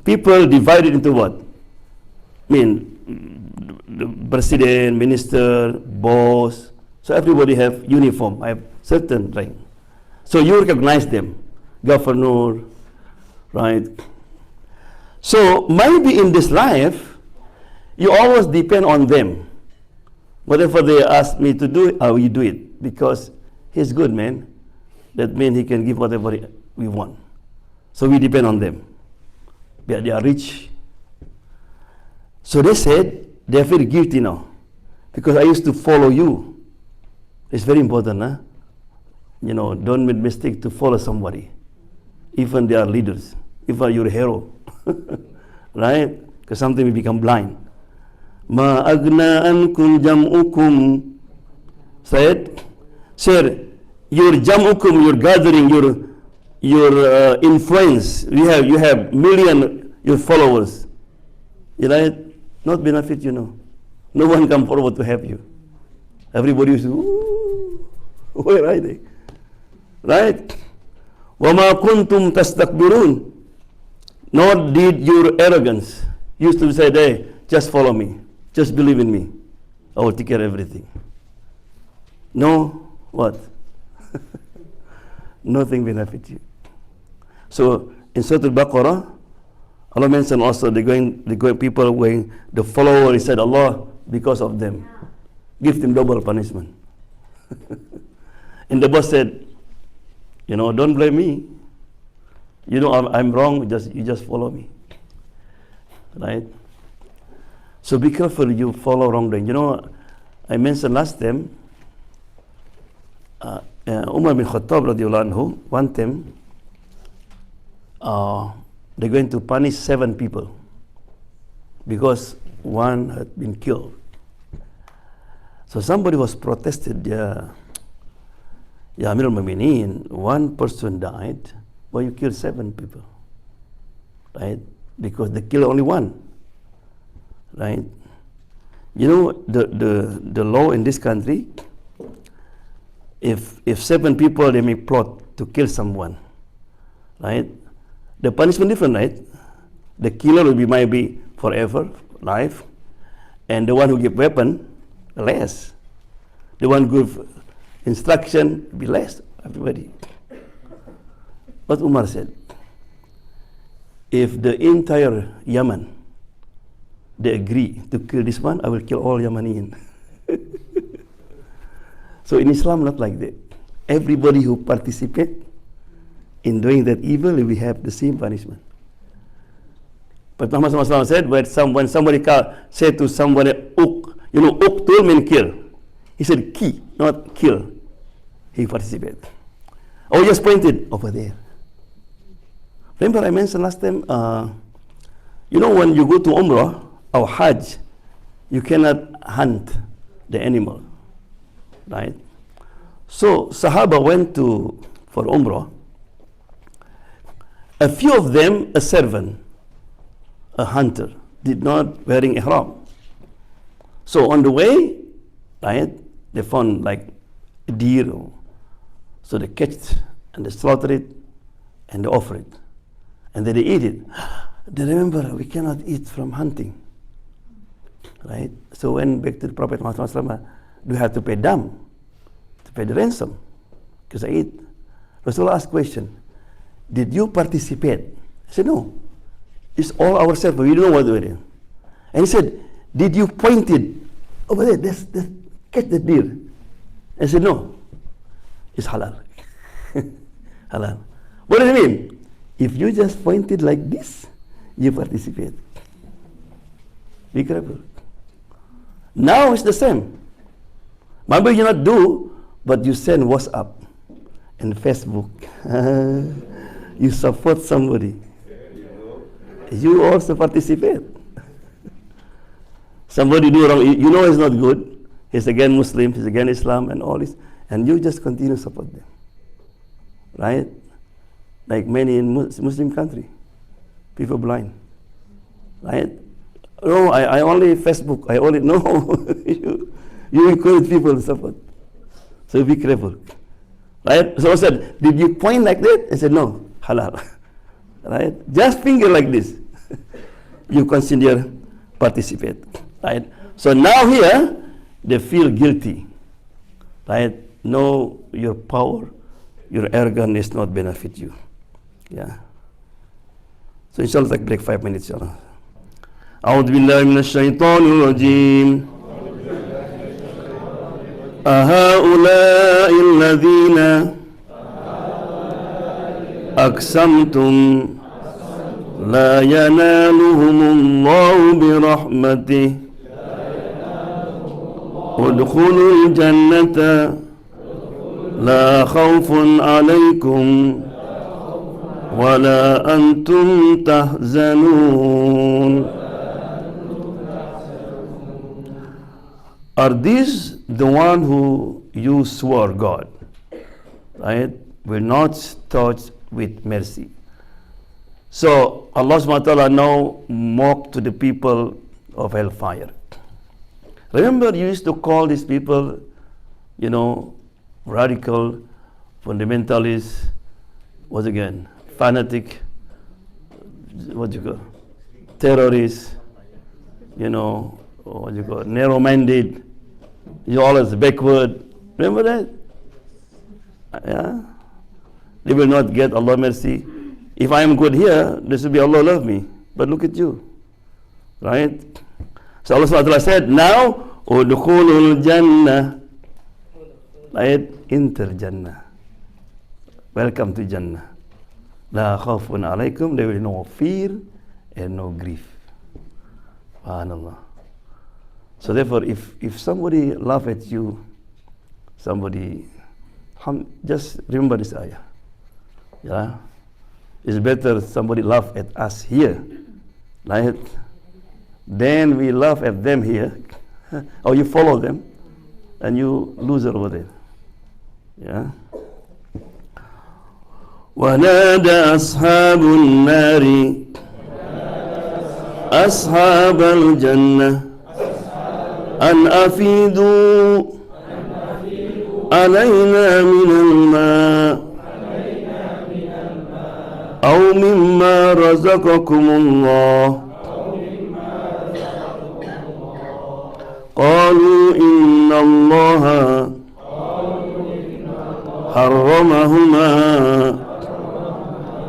people divided into what? I mean, the president, minister, boss. So everybody have uniform, have certain rank. So you recognize them, governor, right? So maybe in this life, you always depend on them. Whatever they ask me to do, I will do it because he's good, man. That means he can give whatever we want. So we depend on them. They are rich. So they said they are very guilty now because I used to follow you. It's very important, huh? You know, don't make mistake to follow somebody, even they are leaders, even you're a hero, right? Because sometimes we become blind. Ma agna ankum jam'ukum. Said, sir, your jam'ukum, your gathering, your influence, you have million your followers. You know, not benefit, you know. No one come forward to help you. Everybody is, ooh, where are they? Right? وَمَا كُنْتُمْ تَسْتَكْبِرُونَ. Nor did your arrogance used to say, hey, just follow me. Just believe in me. I will take care of everything. No, what? Nothing benefits you. So in Surah Al-Baqarah, Allah mentioned also the people going, the follower, he said, Allah, because of them, give them double punishment. And the boss said, you know, don't blame me. You know I'm wrong, you just follow me. Right? So be careful you follow wrongdoing. You know, I mentioned last time, Umar bin Khattab radiallahu anhu, one time, they're going to punish 7 people because one had been killed. So somebody was protested, Ya Amir al-Mu'mineen, one person died, but you killed 7 people, right? Because they killed only one. Right? You know, the law in this country, if 7 people they may plot to kill someone, right? The punishment different, right? The killer will be maybe forever, life, and the one who give weapon, less. The one who give instruction be less. Everybody. What Umar said, if the entire Yemen they agree to kill this one, I will kill all Yemenian. So in Islam, not like that. Everybody who participate in doing that evil, we have the same punishment. But Muhammad SAW said, when somebody said to somebody, uk, you know, uqtul means kill. He said, ki, not kill. He participated. Oh, just pointed over there. Remember I mentioned last time, you know, when you go to Umrah, or Hajj, you cannot hunt the animal, right? So Sahaba went for Umrah. A few of them, a servant, a hunter, did not wearing ihram. So on the way, right, they found like a deer. So they catch it and they slaughter it and they offer it. And then they eat it. They remember, we cannot eat from hunting. Right? So when back to the Prophet Muhammad, do you have to pay dam? To pay the ransom? Because I eat. Rasulullah asked question, did you participate? I said, no. It's all ourselves, but we don't know what we're doing. And he said, did you point it over there? Catch the deer. I said, no. It's halal. Halal. What does it mean? If you just point it like this, you participate. Be careful. Now it's the same. Maybe you not do, but you send WhatsApp and Facebook. You support somebody. You also participate. Somebody do wrong, you know it's not good. He's against Muslim, he's against Islam and all this, and you just continue to support them. Right? Like many in Muslim country. People blind. Right? No, I only Facebook. I only, no. you encourage people to support. So be careful. Right? So I said, did you point like that? I said, no. Halal. Right? Just finger like this. You consider participate. Right? So now here, they feel guilty. Right? No, your power, your arrogance not benefit you. Yeah. So inshallah, take break 5 minutes, inshallah. أعوذ بالله من الشيطان الرجيم أهؤلاء الذين أقسمتم لا ينالهم الله برحمته ادخلوا الجنة لا خوف عليكم ولا أنتم تحزنون. Are these the one who you swore God, right, will not touch with mercy? So Allah subhanahu wa ta'ala now mocked to the people of hellfire. Remember, you used to call these people, radical, fundamentalists, what again, fanatic, what do you call, terrorists, what do you call, narrow-minded, you always backward. Remember that? Yeah. They will not get Allah mercy. If I am good here, this will be Allah love me. But look at you. Right? So Allah subhanahu wa ta'ala said, now, udkhulul Jannah. Right? Enter Jannah. Welcome to Jannah. La khawfun alaykum. There will be no fear and no grief. Subhanallah. So therefore, if somebody laugh at you, just remember this ayah. Yeah? It's better somebody laugh at us here, right? Then we laugh at them here, or you follow them, and you lose it over there. Yeah? ونادى أصحاب النار أصحاب الجنة أن أفيدوا علينا من الماء أو مما رزقكم الله قالوا إن الله حرمهما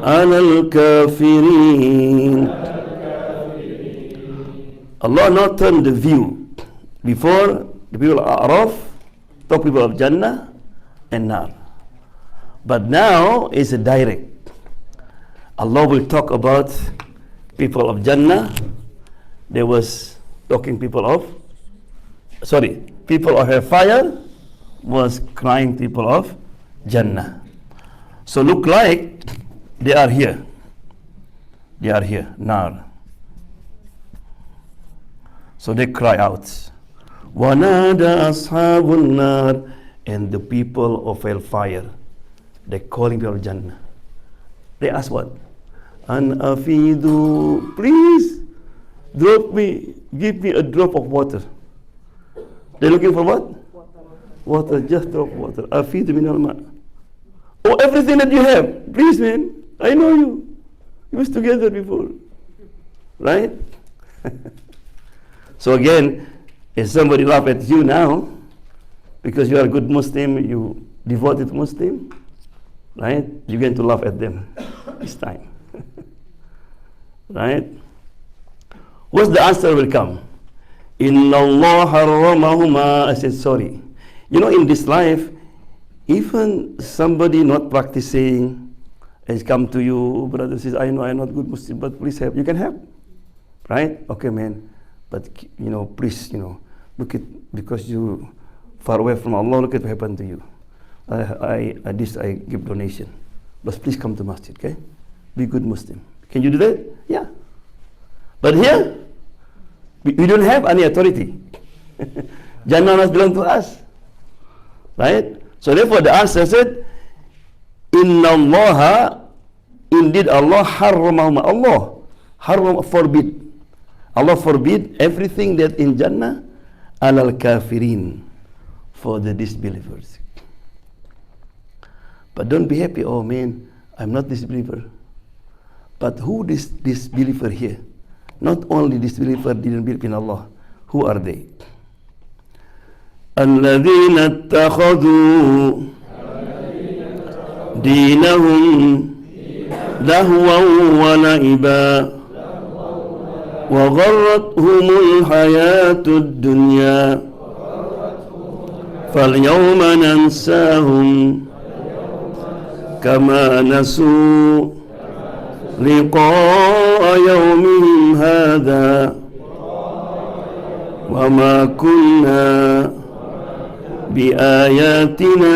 على الكافرين. Allah not turned the view. Before, the people of Araf, talk people of Jannah and Nar. But now it's a direct. Allah will talk about people of Jannah. There was talking people of hellfire was crying people of Jannah. So look like they are here. They are here, Nar. So they cry out. وَنَادَى أَصْحَابُ النَّارِ. And the people of hellfire, they calling people of Jannah. They ask what? An afidu, please give me a drop of water. They're looking for what? Water, just drop water. Afidu min al-ma. Oh, everything that you have, please, man. I know you. We was together before, right? So again, if somebody laugh at you now because you are a good Muslim, you devoted Muslim, right? You're going to laugh at them this time, right? What's the answer will come? Inna Allah harramahuma. I said, sorry. You know, in this life, even somebody not practicing has come to you, brother says, I know I'm not good Muslim, but please help. You can help, right? Okay, man. But, you know, please, you know, look at, because you far away from Allah, look at what happened to you. I give donation. But please come to masjid, okay? Be good Muslim. Can you do that? Yeah. But here, we don't have any authority. Jannah must belong to us. Right? So therefore the answer said, Inna Allah, indeed Allah harramahuma. Allah forbid. Allah forbid everything that in Jannah alal kafirin, for the disbelievers. But don't be happy, oh man, I'm not disbeliever. But who this disbeliever here? Not only disbeliever didn't believe in Allah. Who are they? الذين اتخذوا دينهم لهوا ولعبا وغرتهم الحياة الدنيا فاليوم ننساهم كما نسوا لقاء يومهم هذا وما كنا بآياتنا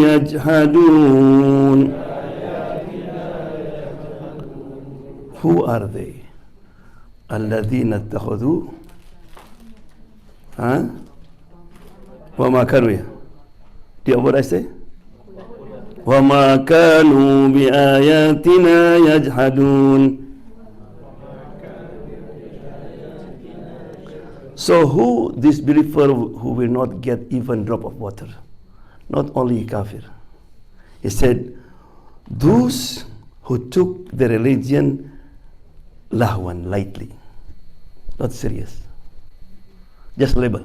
يجحدون. Who are they? الذين اتخذوا وما كانوا. Do you know what I say? وما كانوا بآياتنا يجحدون. So who this believer who will not get even drop of water? Not only kafir. He said, those who took the religion lahwan, lightly, not serious, just label.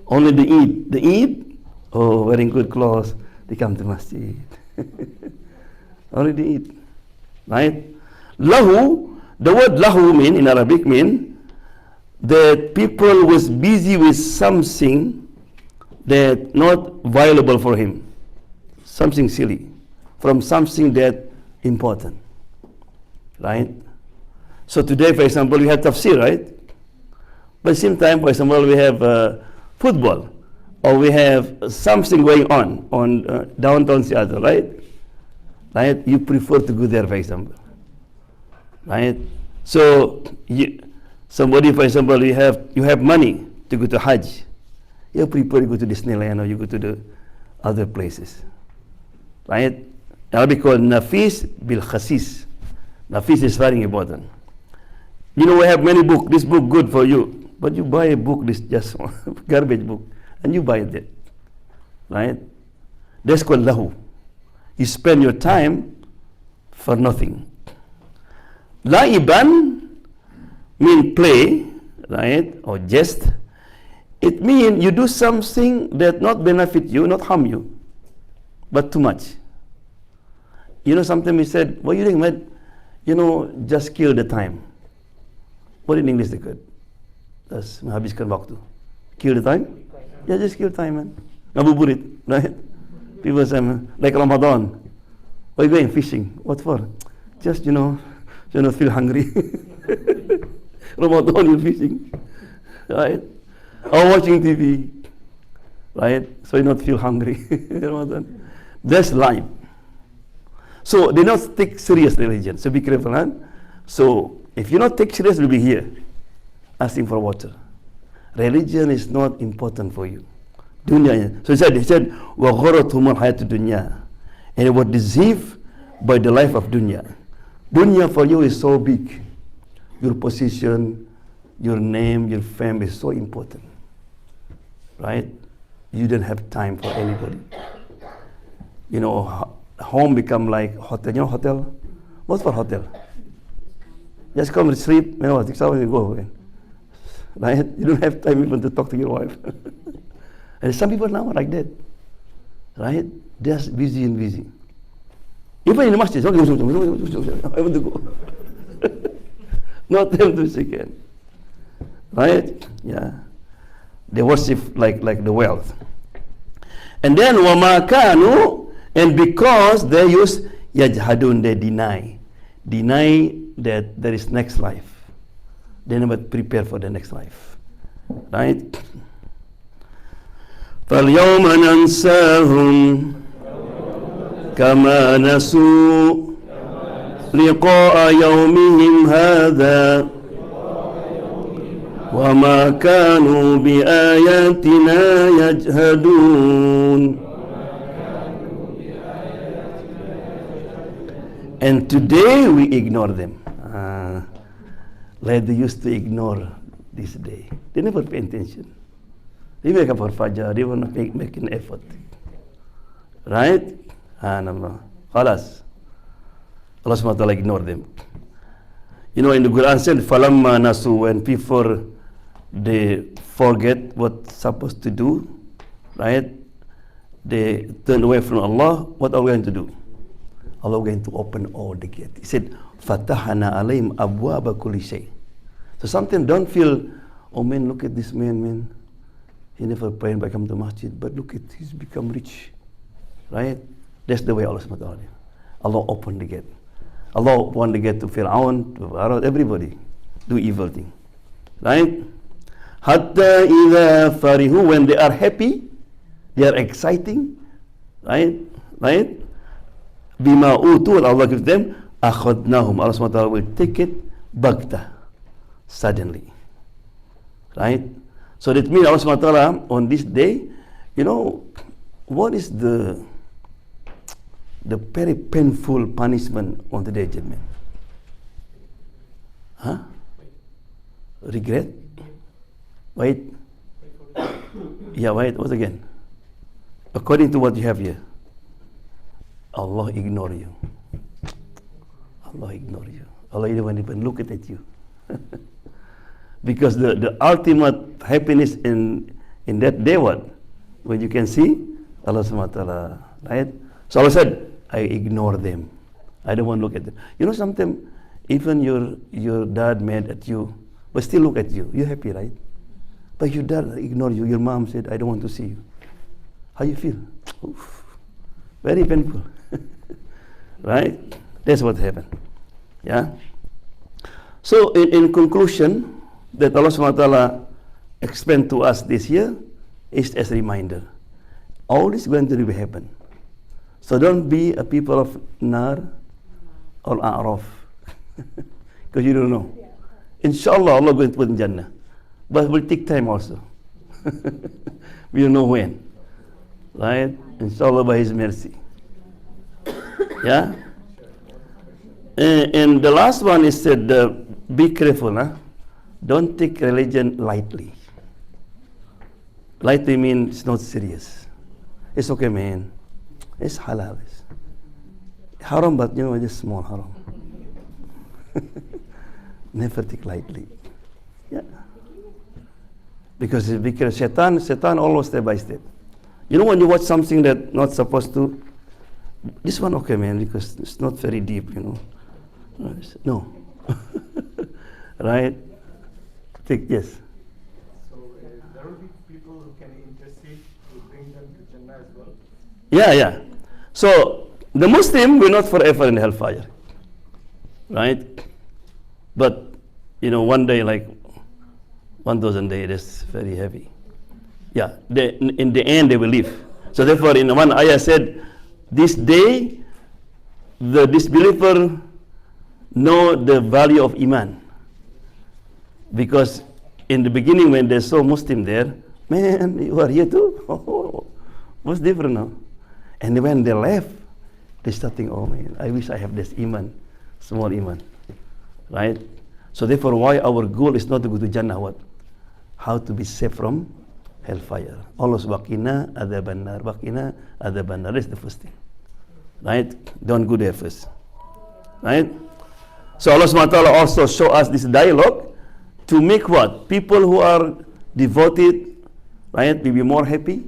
Only the Eid, oh, wearing good clothes, they come to masjid. Only the Eid, right? Lahu, the word lahu in Arabic mean that people was busy with something that not valuable for him, something silly, from something that important, right? So today, for example, we have Tafseer, right? But at the same time, for example, we have football, or we have something going on downtown Seattle, right? Right? You prefer to go there, for example, right? So somebody, for example, you have money to go to Hajj. You prefer to go to Disneyland or you go to the other places, right? That'll be called Nafis bil Khasis. Nafis is very important. You know, we have many books. This book good for you, but you buy a book, this just garbage book, and you buy it, right? That's called lahu. You spend your time for nothing. Laiban mean play, right, or jest. It means you do something that not benefit you, not harm you, but too much. You know, sometimes we said, what are you doing, man? You know, just kill the time. What in English they could? That's menghabiskan waktu. Kill the time? Yeah, just kill time, man. Ngabuburit, right? People say, like Ramadan. Why are you going fishing? What for? Just, you know, feel hungry. Ramadan, you're fishing, right? Or watching TV, right? So you not feel hungry. Ramadan. That's life. So they not take serious religion. So be careful, huh? So if you not take serious, you'll be here asking for water. Religion is not important for you. Dunya. So he said, وَغَرَتْهُمُ الْحَيَاةُ الدُّنْيَا. And they were deceived by the life of dunya. Dunya for you is so big. your position, your name, your fame is so important, right? You don't have time for anybody. You know, home become like hotel. You know hotel? What's for hotel? Just come and sleep, you know, 6 hours you go again. Right? You don't have time even to talk to your wife. And some people now are like that. Right? Just busy and busy. Even in the masjid, I want to go. Not them to second. Right? Yeah. They worship like the wealth. And then وَمَا كَانُوا, and because they use يَجْهَدُونَ, they deny that there is next life. They never prepare for the next life. Right? فَالْيَوْمَ نَنْسَاهُمْ كَمَا نَسُوا لِقَاءَ يَوْمِهِمْ هَذَا وَمَا كَانُوا بِآيَاتِنَا يَجْهَدُونَ. And today we ignore them. Like they used to ignore this day. They never pay attention. They wake up for Fajr, they will not make an effort. Right? Allah. Khalas. Allah subhanahu wa ta'ala ignore them. You know, in the Quran said, Falamma nasu, when people they forget what's supposed to do, right? They turn away from Allah, what are we going to do? Allah is going to open all the gates. He said, Fatahana alayhim abwaba kulli shay. So sometimes don't feel, oh man, look at this man. He never prayed but come to masjid, but look at, he's become rich. Right? That's the way Allah subhanahu wa ta'ala. Allah opened the gate. Allah opened the gate to Fir'aun, to Pharaoh, everybody do evil thing. Right? Hatta idha farihu, when they are happy, they are exciting. Right? Right? Bima utu, Allah gives them, akhadnahum, Allah subhanahu wa ta'ala will take it baghtah, suddenly. Right? So that means Allah subhanahu wa ta'ala on this day, you know, what is the very painful punishment on the day of judgment? Huh? Regret? Wait. Yeah, wait, what again? According to what you have here, Allah ignore you. Allah ignore you. Allah don't even look at you. Because the ultimate happiness in that day, what? When you can see Allah subhanahu wa ta'ala, right? So Allah said, I ignore them. I don't want to look at them. You know, sometimes even your dad mad at you, but still look at you. You're happy, right? But your dad ignore you. Your mom said, I don't want to see you. How you feel? Oof. Very painful. Right? That's what happened. Yeah? So in conclusion, that Allah subhanahu wa ta'ala explained to us this year is as a reminder. All is going to happen. So don't be a people of Nar or A'raf. Because you don't know. Inshallah, Allah going to put in Jannah. But it will take time also. We don't know when. Right? Inshallah, by His mercy. Yeah? And the last one is said, be careful. Huh? Don't take religion lightly. Lightly means it's not serious. It's okay, man. It's halal. It's haram, but you know, it's small haram. Never take lightly. Yeah. Because Satan always step by step. You know, when you watch something that not supposed to, this one okay, man, because it's not very deep, you know. No. Right? Yes. So there will be people who can intercede to bring them to Jannah as well. Yeah. So the Muslim will not forever in hellfire. Right? But you know, one day, like 1,000 days, that's very heavy. Yeah, in the end they will leave. So therefore, in one ayah said, this day the disbeliever know the value of iman, because in the beginning when they saw Muslim there, man, you are here too. Oh, what's different now? And when they left, they starting, oh man, I wish I have this iman, small iman, right? So therefore, why our goal is not to go to Jannah, what? How to be safe from hellfire. Allah waqina adzaban nar, waqina adzaban nar. That's the first thing. Right? Don't go there first. Right? So Allah subhanahu wa ta'ala also show us this dialogue to make what? People who are devoted, right, will be more happy,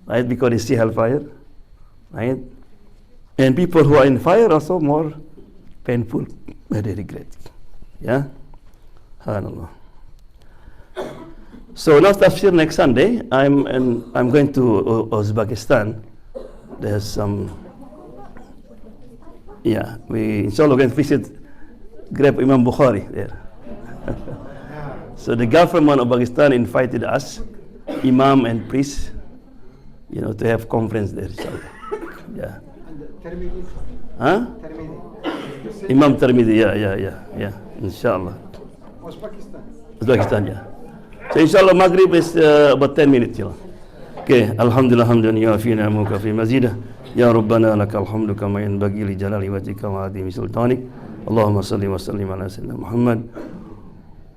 right, because they see hellfire, right? And people who are in fire also more painful, very regret. Yeah? Subhanallah. So now Tafseer next Sunday, I'm going to Uzbekistan. There's some, yeah, we inshallah going to visit, grab Imam Bukhari there. So the government of Pakistan invited us, Imam and priests, to have conference there. Inshallah. Yeah. Huh? Imam Tirmidhi, yeah. Inshallah. Uzbekistan, yeah. So inshallah Maghrib is about 10 minutes. Okay. Alhamdulillah hamdan yafi ni'amuka fi mazidah. Ya Rabbana lakal hamdu kama yanbaghi li jalali wajhika wa 'azimi sultanik. Allahumma salli wa sallim ala sayyidina Muhammad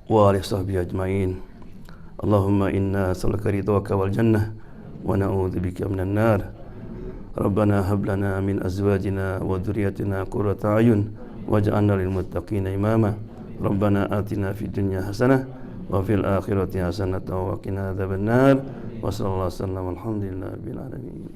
wa alihi sahbihi ajma'in. Allahumma inna nas'aluka ridwaka wal jannah wa na'udzu bika minan nar. Rabbana hab lana min azwajina wa dhurriyyatina qurrata a'yun waj'alna lil muttaqina imama. Rabbana atina fid dunya hasanah wa fil akhirati hasanah wa qina adzaban nar. Wa sallallahu alaihi wasallam alhamdulillahi rabbil alamin.